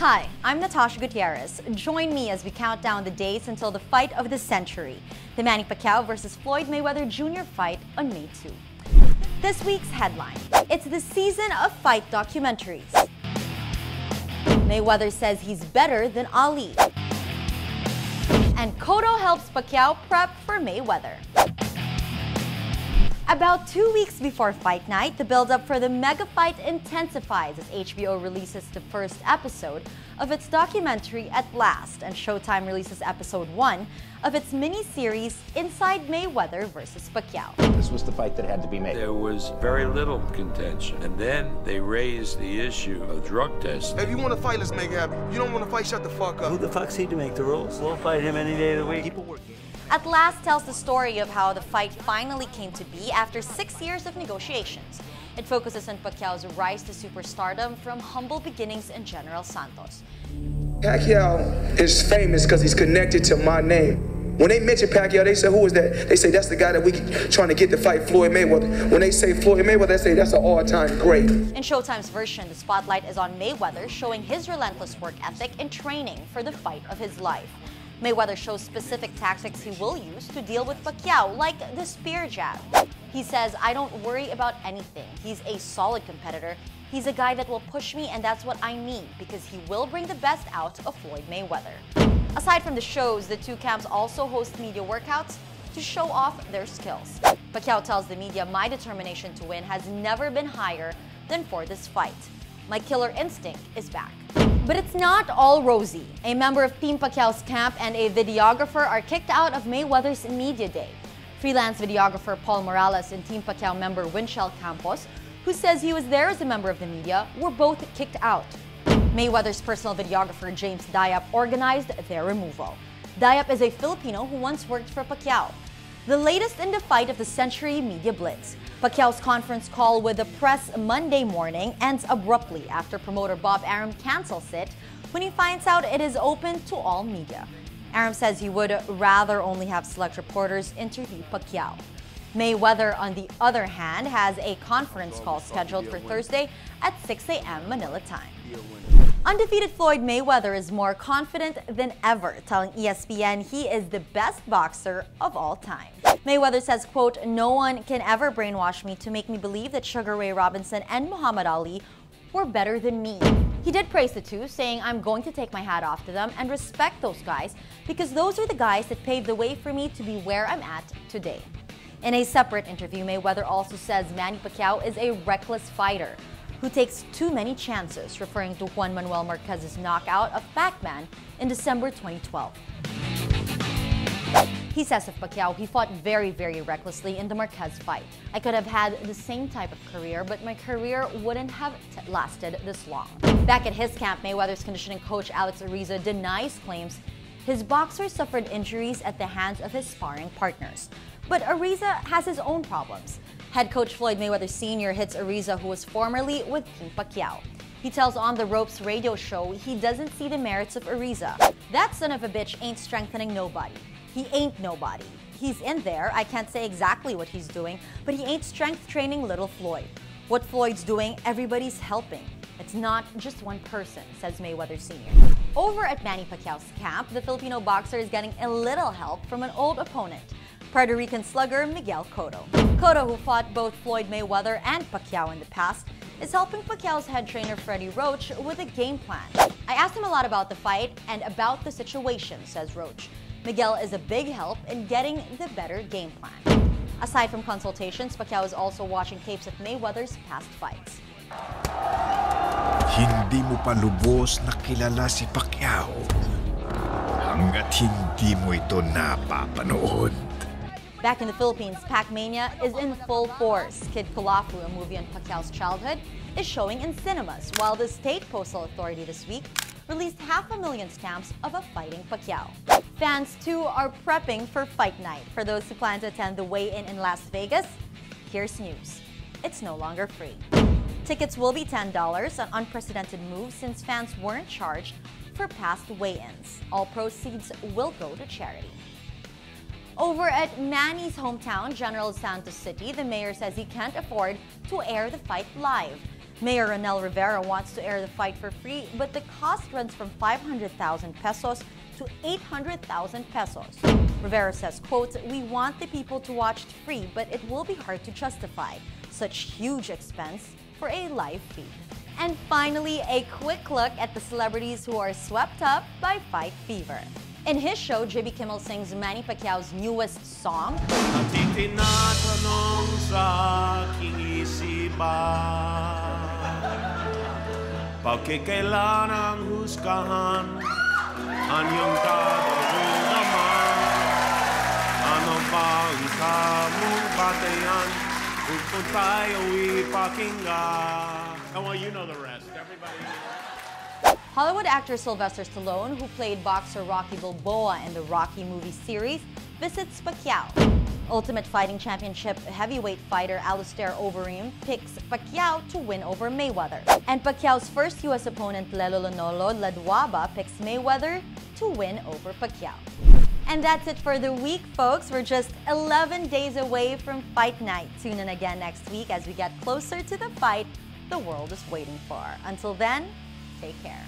Hi, I'm Natasha Gutierrez. Join me as we count down the days until the fight of the century, the Manny Pacquiao versus Floyd Mayweather Jr. fight on May 2. This week's headline: it's the season of fight documentaries. Mayweather says he's better than Ali. And Cotto helps Pacquiao prep for Mayweather. About 2 weeks before fight night, the build-up for the mega fight intensifies as HBO releases the first episode of its documentary At Last, and Showtime releases episode 1 of its mini-series Inside Mayweather vs. Pacquiao. This was the fight that had to be made. There was very little contention, and then they raised the issue of drug testing. If you want to fight, let's make it happen. You don't want to fight, shut the fuck up. Who the fuck's he to make the rules? We'll fight him any day of the week. People working. At Last tells the story of how the fight finally came to be after 6 years of negotiations. It focuses on Pacquiao's rise to superstardom from humble beginnings in General Santos. Pacquiao is famous because he's connected to my name. When they mention Pacquiao, they say, who is that? They say, that's the guy that we trying to get to fight Floyd Mayweather. When they say Floyd Mayweather, they say that's an all-time great. In Showtime's version, the spotlight is on Mayweather, showing his relentless work ethic in training for the fight of his life. Mayweather shows specific tactics he will use to deal with Pacquiao, like the spear jab. He says, I don't worry about anything. He's a solid competitor. He's a guy that will push me, and that's what I need, because he will bring the best out of Floyd Mayweather. Aside from the shows, the two camps also host media workouts to show off their skills. Pacquiao tells the media, my determination to win has never been higher than for this fight. My killer instinct is back. But it's not all rosy. A member of Team Pacquiao's camp and a videographer are kicked out of Mayweather's media day. Freelance videographer Paul Morales and Team Pacquiao member Winchell Campos, who says he was there as a member of the media, were both kicked out. Mayweather's personal videographer James Diop organized their removal. Diop is a Filipino who once worked for Pacquiao. The latest in the fight of the century media blitz. Pacquiao's conference call with the press Monday morning ends abruptly after promoter Bob Arum cancels it when he finds out it is open to all media. Arum says he would rather only have select reporters interview Pacquiao. Mayweather, on the other hand, has a conference call scheduled for Thursday at 6 a.m. Manila time. Undefeated Floyd Mayweather is more confident than ever, telling ESPN he is the best boxer of all time. Mayweather says, quote, no one can ever brainwash me to make me believe that Sugar Ray Robinson and Muhammad Ali were better than me. He did praise the two, saying, I'm going to take my hat off to them and respect those guys because those are the guys that paved the way for me to be where I'm at today. In a separate interview, Mayweather also says Manny Pacquiao is a reckless fighter who takes too many chances, referring to Juan Manuel Marquez's knockout of Pac-Man in December 2012. He says of Pacquiao, he fought very, very recklessly in the Marquez fight. I could have had the same type of career, but my career wouldn't have lasted this long. Back at his camp, Mayweather's conditioning coach Alex Ariza denies claims his boxer suffered injuries at the hands of his sparring partners. But Ariza has his own problems. Head coach Floyd Mayweather Sr. hits Ariza, who was formerly with Team Pacquiao. He tells On the Ropes radio show he doesn't see the merits of Ariza. That son of a bitch ain't strengthening nobody. He ain't nobody. He's in there, I can't say exactly what he's doing, but he ain't strength training little Floyd. What Floyd's doing, everybody's helping. It's not just one person, says Mayweather Sr. Over at Manny Pacquiao's camp, the Filipino boxer is getting a little help from an old opponent, Puerto Rican slugger Miguel Cotto. Cotto, who fought both Floyd Mayweather and Pacquiao in the past, is helping Pacquiao's head trainer Freddie Roach with a game plan. I asked him a lot about the fight and about the situation, says Roach. Miguel is a big help in getting the better game plan. Aside from consultations, Pacquiao is also watching tapes of Mayweather's past fights. Hindi mo pa lubos na kilala si Pacquiao hanggat hindi mo ito napapanood. Back in the Philippines, Pac-Mania is in full force. Kid Kulafu, a movie on Pacquiao's childhood, is showing in cinemas, while the State Postal Authority this week released 500,000 stamps of a fighting Pacquiao. Fans, too, are prepping for fight night. For those who plan to attend the weigh-in in Las Vegas, here's news. It's no longer free. Tickets will be $10, an unprecedented move since fans weren't charged for past weigh-ins. All proceeds will go to charity. Over at Manny's hometown, General Santos City, the mayor says he can't afford to air the fight live. Mayor Ronel Rivera wants to air the fight for free, but the cost runs from 500,000 pesos to 800,000 pesos. Rivera says, quote, "We want the people to watch it free, but it will be hard to justify such huge expense for a live feed." And finally, a quick look at the celebrities who are swept up by fight fever. In his show, J.B. Kimmel sings Manny Pacquiao's newest song, Tinatanong sa aking isipan, pagkikailanang husgahan, anyong gagawin naman, ano ba ang tamang batayan, kung tayo'y pakinggan. Well, you know the rest. Everybody. Hollywood actor Sylvester Stallone, who played boxer Rocky Balboa in the Rocky movie series, visits Pacquiao. Ultimate Fighting Championship heavyweight fighter Alistair Overeem picks Pacquiao to win over Mayweather. And Pacquiao's first U.S. opponent Lelo Lonolo Ladwaba picks Mayweather to win over Pacquiao. And that's it for the week, folks. We're just 11 days away from Fight Night. Tune in again next week as we get closer to the fight the world is waiting for. Until then, take care.